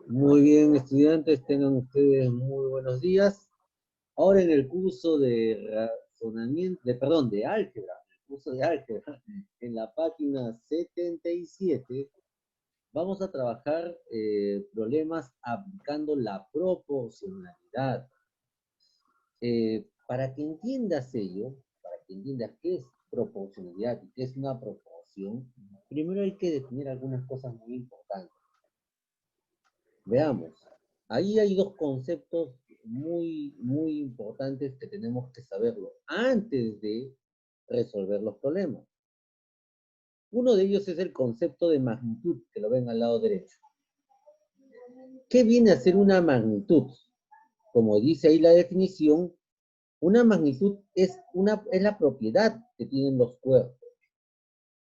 Muy bien, estudiantes, tengan ustedes muy buenos días. Ahora en el curso de razonamiento, de álgebra, el curso de álgebra, en la página 77, vamos a trabajar problemas aplicando la proporcionalidad. Para que entiendas ello, para que entiendas qué es proporcionalidad y qué es una proporción, primero hay que definir algunas cosas muy importantes. Veamos, ahí hay dos conceptos muy importantes que tenemos que saberlo antes de resolver los problemas. Uno de ellos es el concepto de magnitud, que lo ven al lado derecho. ¿Qué viene a ser una magnitud? Como dice ahí la definición, una magnitud es la propiedad que tienen los cuerpos.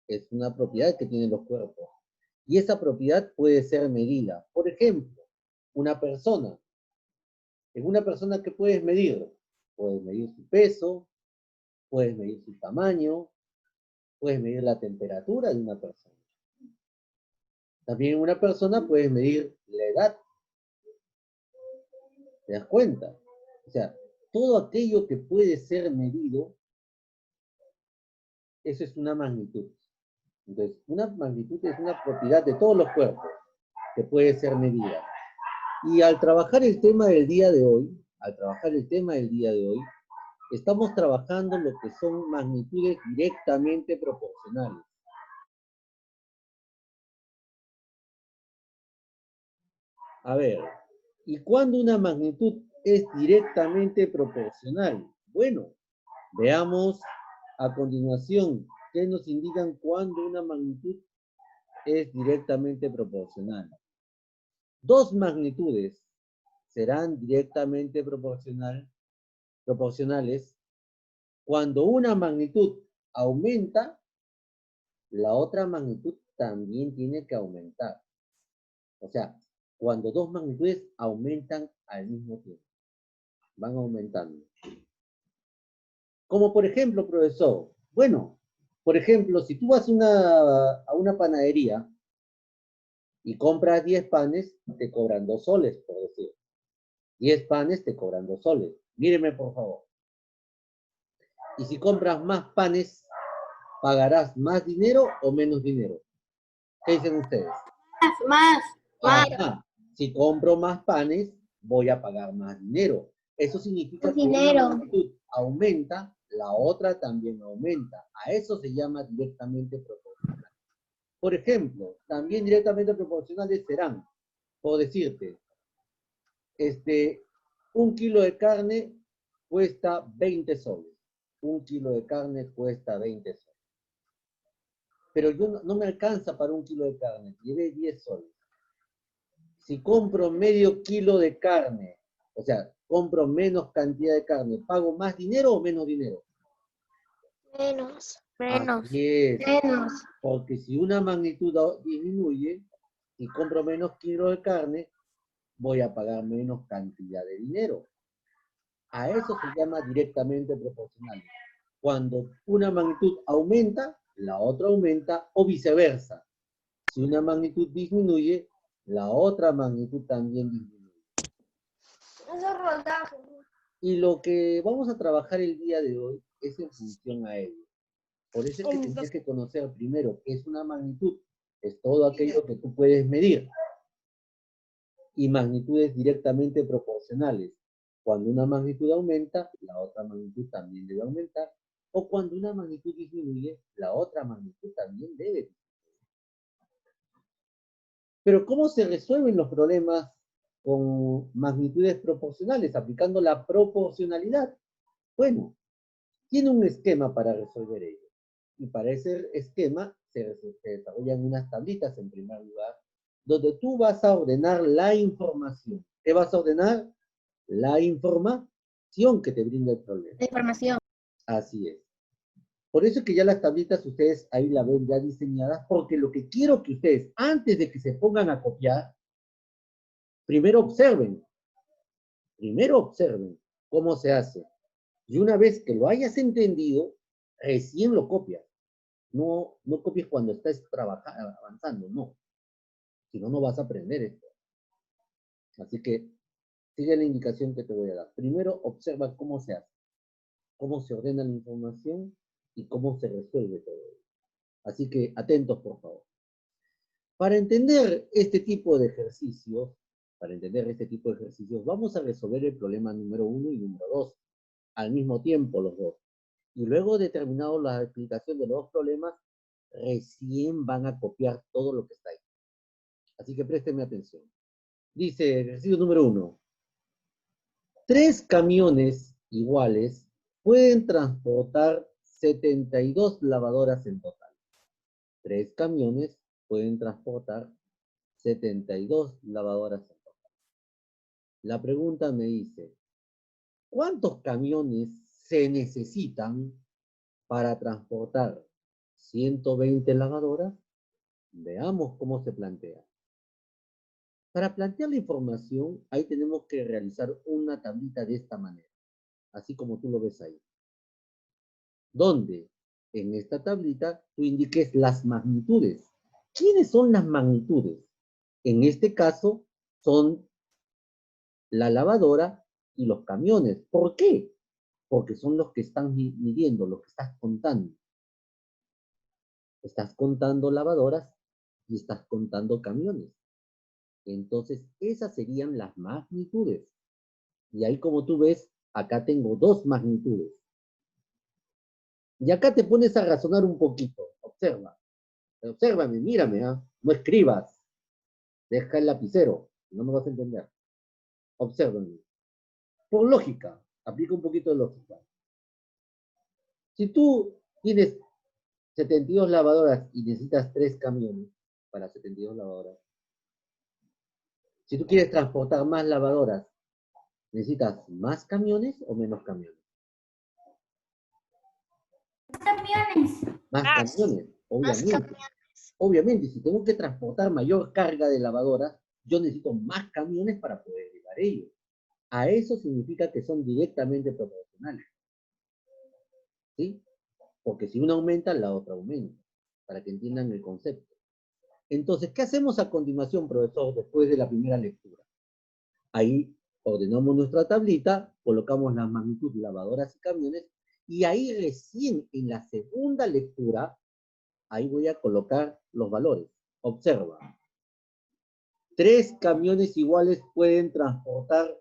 Es una propiedad que tienen los cuerpos. Y esa propiedad puede ser medida. Por ejemplo, una persona. En una persona que puedes medir su peso, puedes medir su tamaño, puedes medir la temperatura de una persona. También en una persona puedes medir la edad. ¿Te das cuenta? O sea, todo aquello que puede ser medido, eso es una magnitud. Entonces, una magnitud es una propiedad de todos los cuerpos que puede ser medida. Y al trabajar el tema del día de hoy, estamos trabajando lo que son magnitudes directamente proporcionales. A ver, ¿y cuándo una magnitud es directamente proporcional? Bueno, veamos a continuación qué nos indican cuándo una magnitud es directamente proporcional. Dos magnitudes serán directamente proporcionales cuando una magnitud aumenta, la otra magnitud también tiene que aumentar. O sea, cuando dos magnitudes aumentan al mismo tiempo, van aumentando. Como por ejemplo, profesor, bueno, por ejemplo, si tú vas a una panadería y compras 10 panes, te cobran 2 soles, por decir. 10 panes te cobran 2 soles. Míreme, por favor. Y si compras más panes, ¿pagarás más dinero o menos dinero? ¿Qué dicen ustedes? Más. Ajá. Si compro más panes, voy a pagar más dinero. Eso significa que una magnitud aumenta, la otra también aumenta. A eso se llama directamente proporcional. Por ejemplo, también directamente proporcionales serán, por decirte, 1 kilo de carne cuesta 20 soles. 1 kilo de carne cuesta 20 soles. Pero yo no me alcanza para 1 kilo de carne, llevé 10 soles. Si compro medio kilo de carne, o sea, compro menos cantidad de carne, ¿pago más dinero o menos dinero? Menos. Así es, porque si una magnitud disminuye y compro menos kilos de carne, voy a pagar menos cantidad de dinero. A eso se llama directamente proporcional. Cuando una magnitud aumenta, la otra aumenta o viceversa. Si una magnitud disminuye, la otra magnitud también disminuye. Y lo que vamos a trabajar el día de hoy es en función a ello. Por eso es que tienes que conocer primero qué es una magnitud. Es todo aquello que tú puedes medir. Y magnitudes directamente proporcionales. Cuando una magnitud aumenta, la otra magnitud también debe aumentar. O cuando una magnitud disminuye, la otra magnitud también debe disminuir. Pero ¿cómo se resuelven los problemas con magnitudes proporcionales, aplicando la proporcionalidad? Bueno, tiene un esquema para resolver ello. Y para ese esquema se desarrollan unas tablitas en primer lugar, donde tú vas a ordenar la información. ¿Qué vas a ordenar? La información que te brinda el problema. La información. Así es. Por eso es que ya las tablitas ustedes ahí la ven ya diseñadas, porque lo que quiero que ustedes, antes de que se pongan a copiar, primero observen cómo se hace. Y una vez que lo hayas entendido, recién lo copias. No copies cuando estás avanzando, no. Si no, no vas a aprender esto. Así que sigue la indicación que te voy a dar. Primero, observa cómo se hace, cómo se ordena la información y cómo se resuelve todo ello. Así que atentos, por favor. Para entender este tipo de ejercicios, vamos a resolver el problema número 1 y número 2 al mismo tiempo los dos. Y luego de terminado la explicación de los dos problemas, recién van a copiar todo lo que está ahí. Así que présteme atención. Dice, ejercicio número 1. 3 camiones iguales pueden transportar 72 lavadoras en total. 3 camiones pueden transportar 72 lavadoras en total. La pregunta me dice, ¿cuántos camiones se necesitan para transportar 120 lavadoras? Veamos cómo se plantea. Para plantear la información, ahí tenemos que realizar una tablita de esta manera, así como tú lo ves ahí. Donde en esta tablita tú indiques las magnitudes. ¿Quiénes son las magnitudes? En este caso, son la lavadora y los camiones. ¿Por qué? Porque son los que están midiendo, los que estás contando. Estás contando lavadoras y estás contando camiones. Entonces, esas serían las magnitudes. Y ahí, como tú ves, acá tengo 2 magnitudes. Y acá te pones a razonar un poquito. Observa. Obsérvame, mírame, ¿eh? No escribas. Deja el lapicero. No me vas a entender. Obsérvame. Por lógica. Aplica un poquito de lógica. Si tú tienes 72 lavadoras y necesitas 3 camiones para 72 lavadoras. Si tú quieres transportar más lavadoras, ¿necesitas más camiones o menos camiones? Camiones. Más camiones, obviamente. Obviamente, si tengo que transportar mayor carga de lavadoras, yo necesito más camiones para poder llevar ellos. A eso significa que son directamente proporcionales. ¿Sí? Porque si una aumenta, la otra aumenta. Para que entiendan el concepto. Entonces, ¿qué hacemos a continuación, profesor, después de la primera lectura? Ahí ordenamos nuestra tablita, colocamos las magnitudes lavadoras y camiones, y ahí recién en la segunda lectura, ahí voy a colocar los valores. Observa. 3 camiones iguales pueden transportar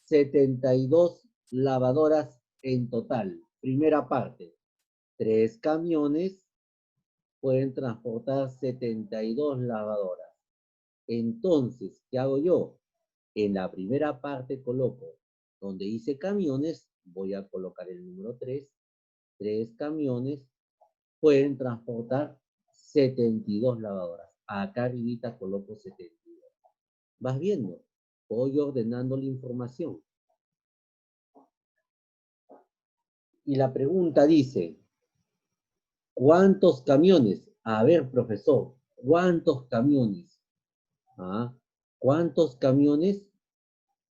72 lavadoras en total. Primera parte. 3 camiones pueden transportar 72 lavadoras. Entonces, ¿qué hago yo? En la primera parte coloco, donde dice camiones, voy a colocar el número 3. 3 camiones pueden transportar 72 lavadoras. Acá arribita coloco 72. ¿Vas viendo? Voy ordenando la información. Y la pregunta dice, ¿cuántos camiones? A ver, profesor, ¿cuántos camiones? ¿Ah? ¿Cuántos camiones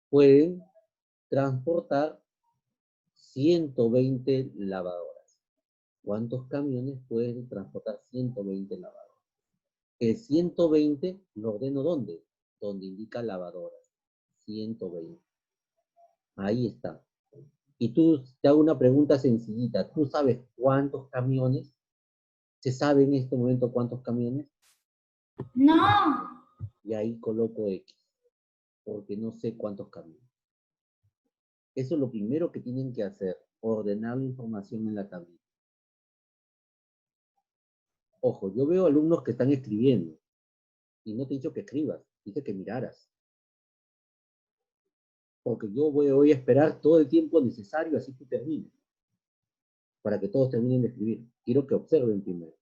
pueden transportar 120 lavadoras? ¿Cuántos camiones pueden transportar 120 lavadoras? El 120 lo ordeno ¿dónde? Donde indica lavadoras. 120. Ahí está. Y tú te hago una pregunta sencillita. ¿Tú sabes cuántos camiones? ¿Se sabe en este momento cuántos camiones? No. Y ahí coloco X, porque no sé cuántos camiones. Eso es lo primero que tienen que hacer, ordenar la información en la tablita. Ojo, yo veo alumnos que están escribiendo, y no te he dicho que escribas, dice que miraras. Porque yo voy a esperar todo el tiempo necesario, así que termines, para que todos terminen de escribir. Quiero que observen primero.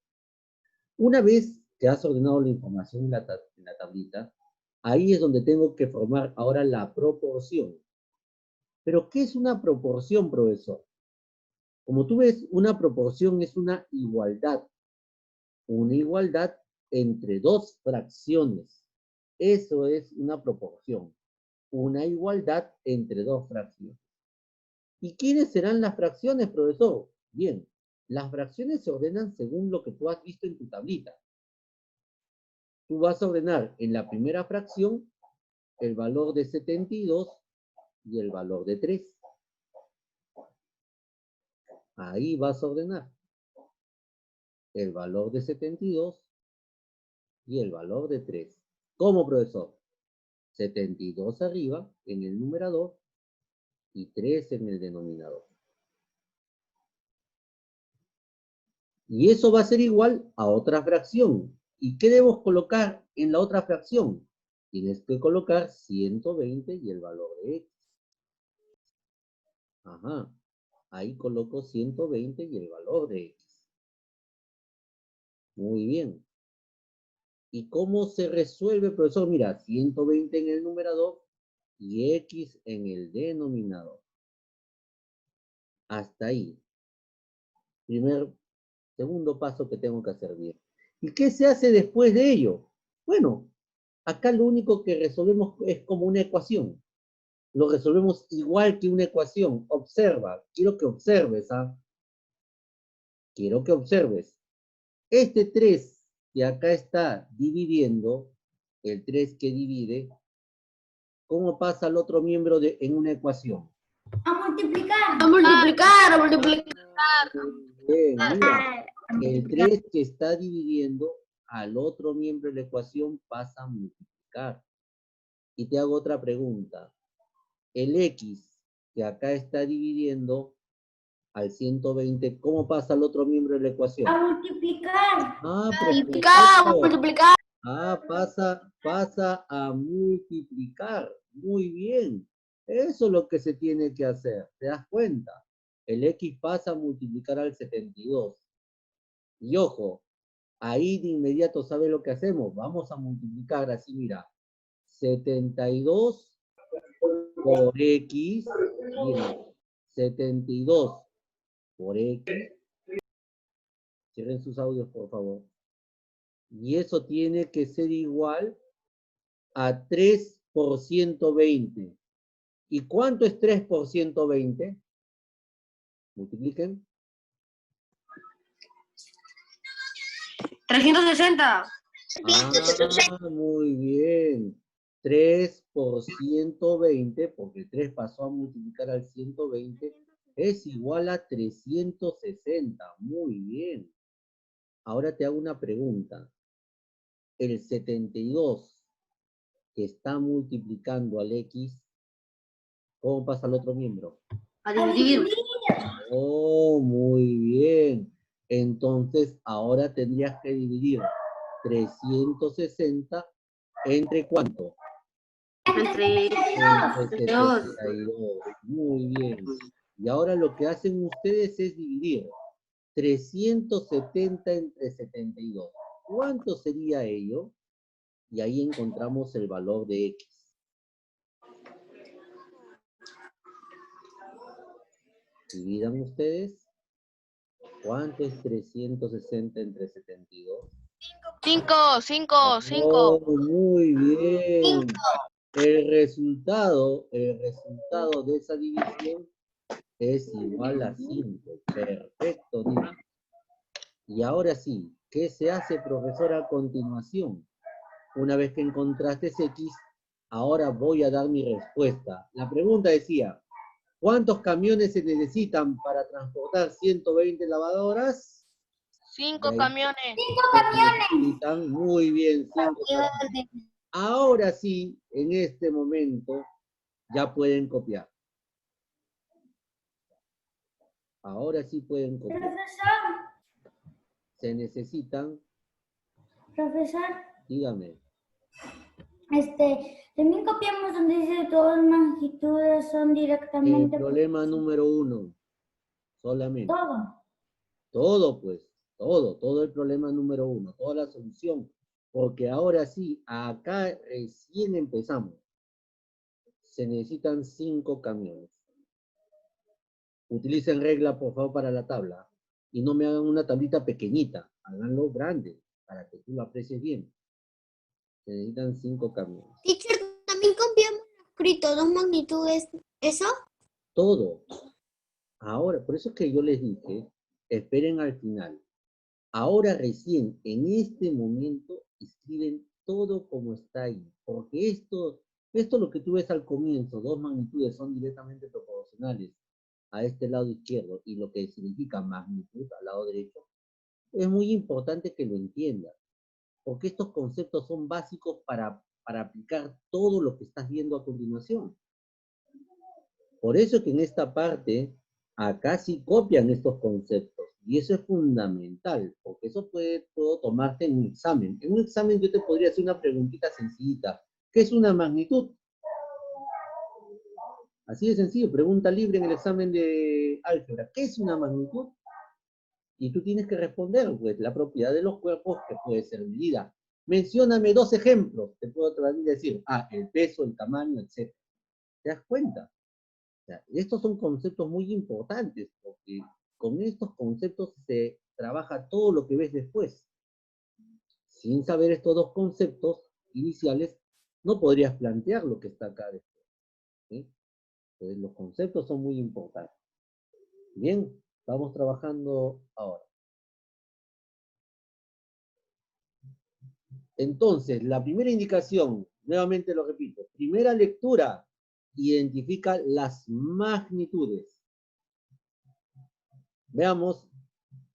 Una vez que has ordenado la información en la tablita, ahí es donde tengo que formar ahora la proporción. ¿Pero qué es una proporción, profesor? Como tú ves, una proporción es una igualdad. Una igualdad entre 2 fracciones. Eso es una proporción. Una igualdad entre 2 fracciones. ¿Y quiénes serán las fracciones, profesor? Bien, las fracciones se ordenan según lo que tú has visto en tu tablita. Tú vas a ordenar en la primera fracción el valor de 72 y el valor de 3. Ahí vas a ordenar el valor de 72 y el valor de 3. ¿Cómo, profesor? 72 arriba en el numerador y 3 en el denominador. Y eso va a ser igual a otra fracción. ¿Y qué debemos colocar en la otra fracción? Tienes que colocar 120 y el valor de x. Ajá. Ahí coloco 120 y el valor de x. Muy bien. ¿Y cómo se resuelve, profesor? Mira, 120 en el numerador y x en el denominador. Hasta ahí. Segundo paso que tengo que hacer bien. ¿Y qué se hace después de ello? Bueno, acá lo único que resolvemos es como una ecuación. Lo resolvemos igual que una ecuación. Observa, quiero que observes, ¿ah? Quiero que observes. Este 3 que acá está dividiendo, el 3 que divide, ¿cómo pasa al otro miembro en una ecuación? A multiplicar. A multiplicar, a multiplicar. Bien, mira, el 3 que está dividiendo al otro miembro de la ecuación pasa a multiplicar. Y te hago otra pregunta. El x que acá está dividiendo al 120, ¿cómo pasa al otro miembro de la ecuación? A multiplicar. Ah, Multiplicar, perfecto. multiplicar. Ah, pasa a multiplicar. Muy bien. Eso es lo que se tiene que hacer. ¿Te das cuenta? El x pasa a multiplicar al 72. Y ojo, ahí de inmediato, ¿sabe lo que hacemos? Vamos a multiplicar así, mira. 72 por x. Miren, 72 por x. Cierren sus audios, por favor. Y eso tiene que ser igual a 3 por 120. ¿Y cuánto es 3 por 120? Multipliquen. 360. Ah, muy bien. 3 por 120, porque 3 pasó a multiplicar al 120, es igual a 360. Muy bien. Ahora te hago una pregunta. El 72 que está multiplicando al x, ¿cómo pasa al otro miembro? A dividir. Oh, muy bien. Entonces, ahora tendrías que dividir 360 entre ¿cuánto? Entre Entre 2. 72. Muy bien. Y ahora lo que hacen ustedes es dividir 370 entre 72. ¿Cuánto sería ello? Y ahí encontramos el valor de x. Dividan ustedes. ¿Cuánto es 360 entre 72? 5. Oh, muy bien. El resultado de esa división es igual a 5. Perfecto, Nina. Y ahora sí, ¿qué se hace, profesor, a continuación? Una vez que encontraste x, ahora voy a dar mi respuesta. La pregunta decía, ¿cuántos camiones se necesitan para transportar 120 lavadoras? 5 camiones. Necesitan, muy bien, 5 camiones. Ahora sí, en este momento, ya pueden copiar. Ahora sí pueden copiar. Profesor, Se necesitan, profesor, dígame, también copiamos donde dice todas las magnitudes son el directamente problema número 1, solamente. todo. Todo, pues, todo el problema número 1, toda la solución. Porque ahora sí, acá recién empezamos. Se necesitan 5 camiones. Utilicen regla, por favor, para la tabla. Y no me hagan una tablita pequeñita. Háganlo grande, para que tú lo aprecies bien. Se necesitan 5 camiones. Teacher, también copiamos escrito dos magnitudes. ¿Eso? Todo. Ahora, por eso es que yo les dije, esperen al final. Ahora recién, en este momento, escriben todo como está ahí. Porque esto Esto lo que tú ves al comienzo, dos magnitudes son directamente proporcionales a este lado izquierdo y lo que significa magnitud al lado derecho, es muy importante que lo entiendas, porque estos conceptos son básicos para aplicar todo lo que estás viendo a continuación. Por eso que en esta parte, acá sí copian estos conceptos, y eso es fundamental, porque eso puedo tomarte en un examen. En un examen yo te podría hacer una preguntita sencillita. ¿Qué es una magnitud? Así de sencillo, pregunta libre en el examen de álgebra. ¿Qué es una magnitud? Y tú tienes que responder, pues, la propiedad de los cuerpos que puede ser medida. Mencióname 2 ejemplos. Te puedo decir, el peso, el tamaño, etc. ¿Te das cuenta? O sea, estos son conceptos muy importantes, porque con estos conceptos se trabaja todo lo que ves después. Sin saber estos dos conceptos iniciales, no podrías plantear lo que está acá después. ¿Sí? Entonces, los conceptos son muy importantes. Bien, vamos trabajando ahora. Entonces, la primera indicación, nuevamente lo repito, primera lectura, identifica las magnitudes. Veamos,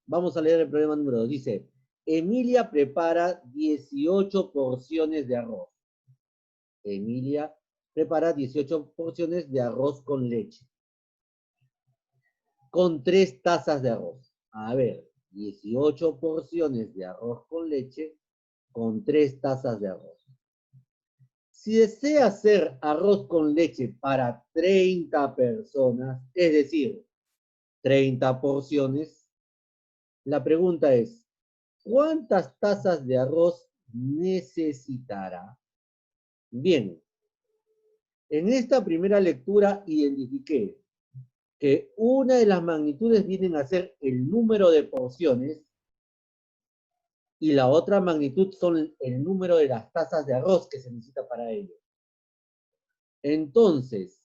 vamos a leer el problema número 2. Dice, Emilia prepara 18 porciones de arroz. Emilia prepara 18 porciones de arroz con leche. Con 3 tazas de arroz. A ver, 18 porciones de arroz con leche con 3 tazas de arroz. Si desea hacer arroz con leche para 30 personas, es decir, 30 porciones, la pregunta es, ¿cuántas tazas de arroz necesitará? Bien, en esta primera lectura identifiqué que una de las magnitudes vienen a ser el número de porciones y la otra magnitud son el número de las tazas de arroz que se necesita para ello. Entonces,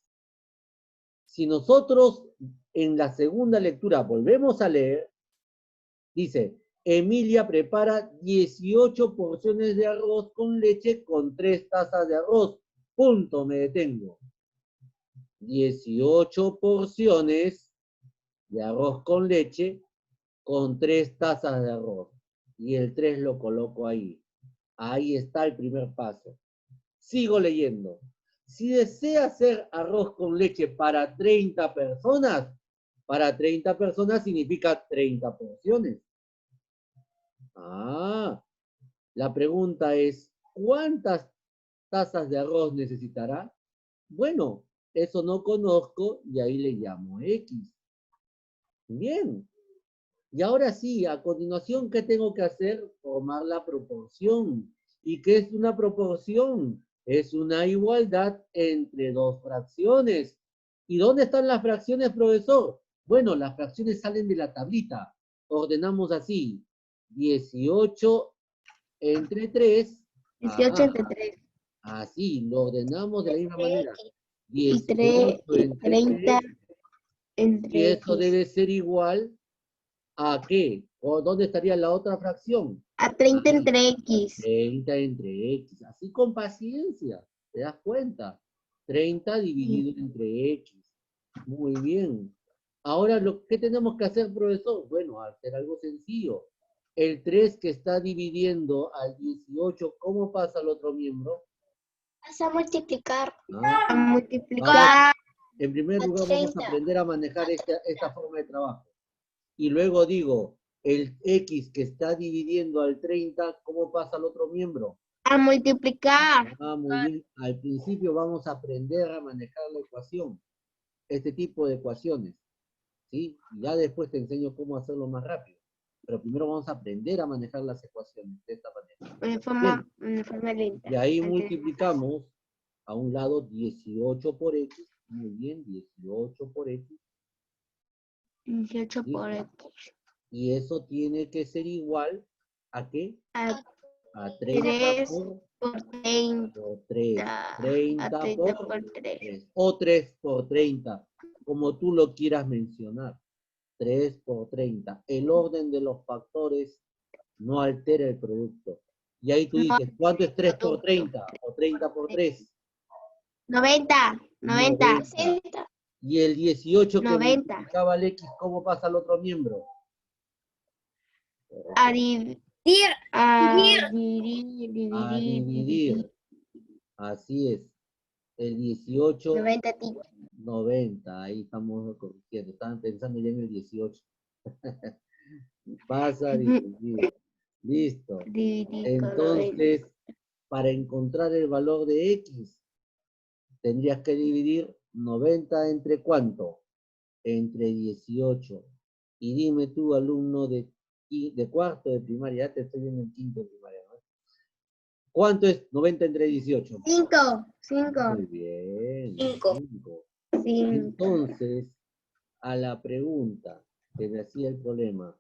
si nosotros en la segunda lectura volvemos a leer, dice, Emilia prepara 18 porciones de arroz con leche con 3 tazas de arroz. Punto, me detengo. 18 porciones de arroz con leche con 3 tazas de arroz. Y el 3 lo coloco ahí. Ahí está el primer paso. Sigo leyendo. Si desea hacer arroz con leche para 30 personas significa 30 porciones. La pregunta es, ¿cuántas tazas de arroz necesitará? Bueno, eso no conozco y ahí le llamo X. Bien. Y ahora sí, a continuación, ¿qué tengo que hacer? Tomar la proporción. ¿Y qué es una proporción? Es una igualdad entre dos fracciones. ¿Y dónde están las fracciones, profesor? Bueno, las fracciones salen de la tablita. Ordenamos así. 18 entre 3. 18 entre 3. Así, lo ordenamos de la misma manera. Y 18 entre 30 3. entre Y eso X. debe ser igual ¿a qué? ¿O dónde estaría la otra fracción? A 30 entre X. 30 entre X. Así con paciencia. ¿Te das cuenta? 30 dividido entre X. Muy bien. Ahora, ¿qué tenemos que hacer, profesor? Bueno, hacer algo sencillo. El 3 que está dividiendo al 18, ¿cómo pasa al otro miembro? Vas a multiplicar. A multiplicar. En primer lugar, vamos a aprender a manejar esta forma de trabajo. Y luego digo, el X que está dividiendo al 30, ¿cómo pasa al otro miembro? A multiplicar. Muy bien. Al principio vamos a aprender a manejar la ecuación, este tipo de ecuaciones, ¿sí? Y ya después te enseño cómo hacerlo más rápido. Pero primero vamos a aprender a manejar las ecuaciones de esta manera. En forma lenta. Y ahí multiplicamos a un lado 18 por X. Muy bien, 18 por X. 18 por X. Y eso tiene que ser igual ¿a qué? A 30 3 por 30. por 3. 30 A 30 por por 3. 3. O 3 por 30, como tú lo quieras mencionar. 3 por 30. El orden de los factores no altera el producto. Y ahí tú dices, ¿cuánto es 3 por 30? O 30 por 3. 90. 90. 60. Y el 18 que 90. multiplicaba al X, ¿cómo pasa al otro miembro? A dividir. A dividir. Así es. El 18, 90, tío. 90. Ahí estamos corrigiendo. Estaban pensando ya en el 18. Pasa a dividir. Listo. Dividir con 90. Entonces, para encontrar el valor de X, tendrías que dividir 90 entre ¿cuánto? Entre 18. Y dime tú, alumno de cuarto de primaria, ya te estoy viendo en quinto de primaria, ¿no? ¿Cuánto es 90 entre 18? 5. 5. Muy bien. 5. 5. 5. Entonces, a la pregunta que me hacía el problema,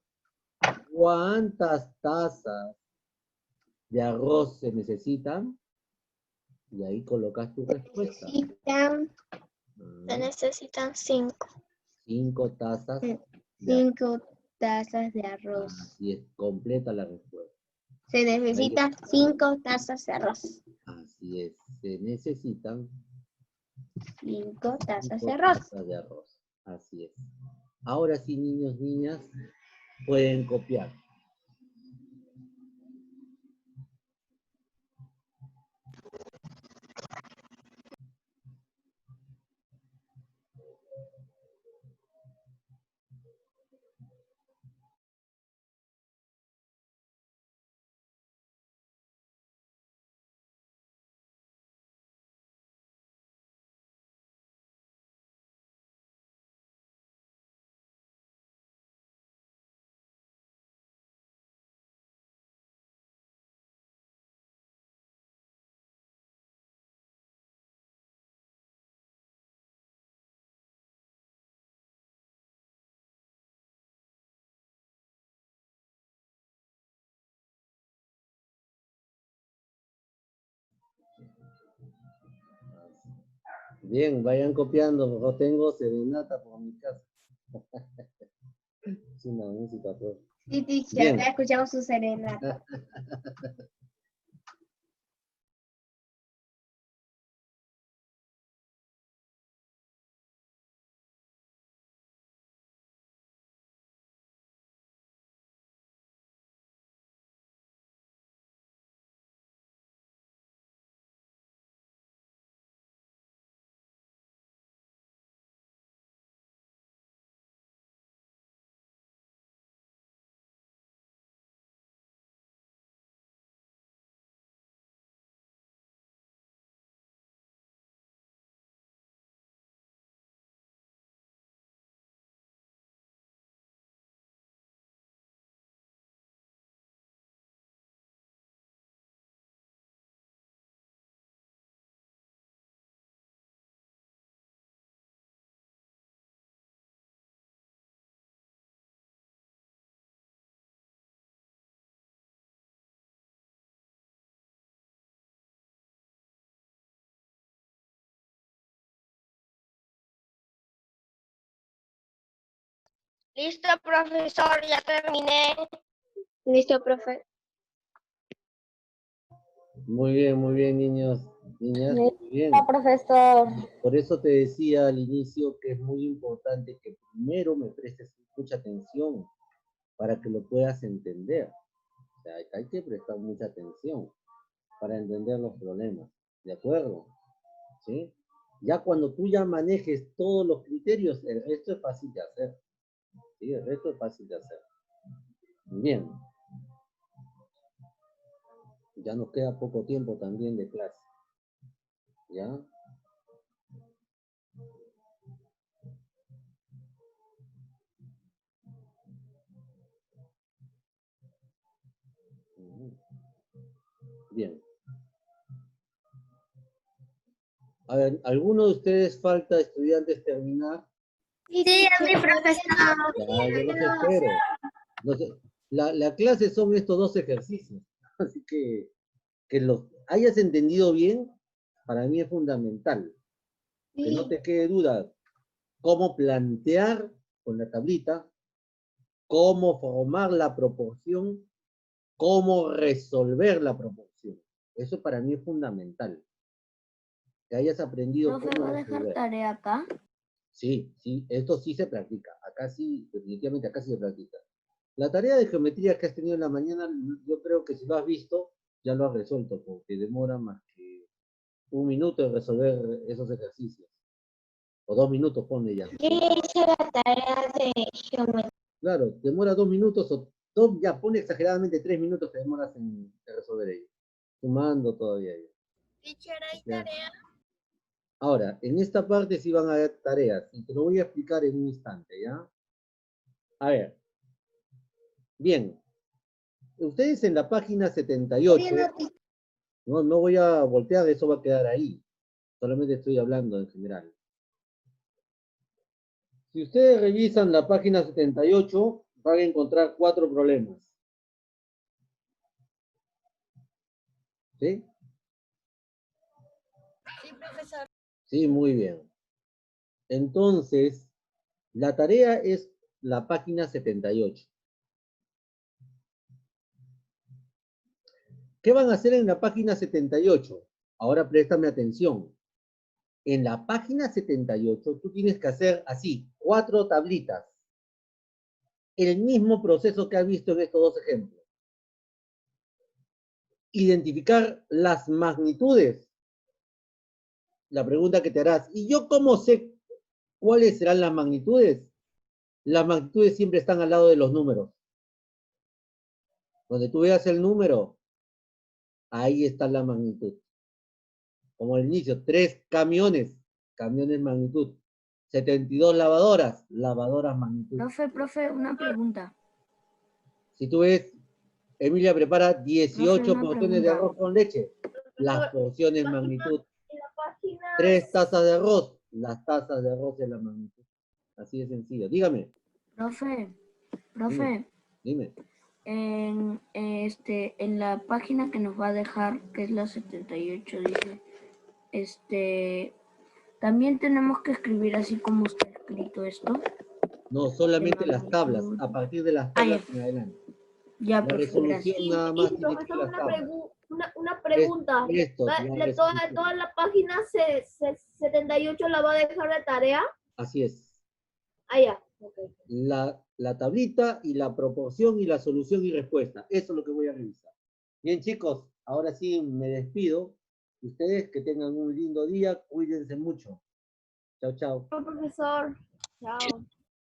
¿cuántas tazas de arroz se necesitan? Y ahí colocas tu respuesta. Se necesitan 5. 5 tazas. 5 tazas de arroz. Así es, completa la respuesta. Se necesitan 5 tazas de arroz. Así es, se necesitan 5 tazas 5 de arroz. tazas de arroz. Así es. Ahora sí, niños, niñas, pueden copiar. Bien, vayan copiando. Yo tengo serenata por mi casa. Es una música, pues. Sí, teacher, Bien. acá escuchamos su serenata. Listo, profesor, ya terminé. Listo, profe. Muy bien, niños, niñas, muy bien. Profesor. Por eso te decía al inicio que es muy importante que primero me prestes mucha atención para que lo puedas entender. O sea, hay que prestar mucha atención para entender los problemas. ¿De acuerdo? ¿Sí? Ya cuando tú ya manejes todos los criterios, el resto es fácil de hacer. ¿Sí? El resto es fácil de hacer. Bien. Ya nos queda poco tiempo también de clase. ¿Ya? Bien. A ver, ¿alguno de ustedes falta, estudiantes, terminar? Sí, mi profesor. Ya, yo los espero. La clase son estos 2 ejercicios. Así que los hayas entendido bien, para mí es fundamental. Que no te quede duda cómo plantear con la tablita, cómo formar la proporción, cómo resolver la proporción. Eso para mí es fundamental. que hayas aprendido Profe, cómo ¿va a dejar resolver. tarea acá? Sí, sí, esto sí se practica. Acá sí, definitivamente acá sí se practica. La tarea de geometría que has tenido en la mañana, yo creo que si lo has visto, ya lo has resuelto, porque demora más que 1 minuto en resolver esos ejercicios. O 2 minutos, pone ya. Yo hice la tarea de geometría. Claro, demora 2 minutos o ya pone exageradamente 3 minutos que demoras en resolver ello. Sumando todavía ello. Teacher, ¿hay Ya. tarea? Ahora, en esta parte sí van a haber tareas, y te lo voy a explicar en un instante, ¿ya? A ver. Bien. Ustedes en la página 78, no voy a voltear, eso va a quedar ahí. Solamente estoy hablando en general. Si ustedes revisan la página 78, van a encontrar 4 problemas. ¿Sí? Sí, profesor. Sí, muy bien. Entonces, la tarea es la página 78. ¿Qué van a hacer en la página 78? Ahora préstame atención. En la página 78, tú tienes que hacer así, 4 tablitas. El mismo proceso que has visto en estos 2 ejemplos. Identificar las magnitudes. La pregunta que te harás, ¿y yo cómo sé cuáles serán las magnitudes? Las magnitudes siempre están al lado de los números. Donde tú veas el número, ahí está la magnitud. Como al inicio, 3 camiones, camiones magnitud. 72 lavadoras, lavadoras magnitud. Profe, una pregunta. Si tú ves, Emilia prepara 18 Profe, una porciones de pregunta. arroz con leche, las porciones magnitud. En la página 3 tazas de arroz, las tazas de arroz es la magnitud. Así de sencillo. Dígame. Profe, Dime. en la página que nos va a dejar, que es la 78, dice, también tenemos que escribir así como está escrito esto. No, solamente De la las tablas, magnitud. a partir de las tablas en adelante. Ya, La profe, resolución gracias. nada más tiene que ser Profesor, las tablas. una pregunta. Esto, la resolución. Toda la página 78 la va a dejar de tarea. Así es. Ah, ya. Okay. La tablita y la proporción y la solución y respuesta. Eso es lo que voy a revisar. Bien, chicos, ahora sí me despido. Ustedes que tengan un lindo día, cuídense mucho. Chao, chao. Profesor, chao.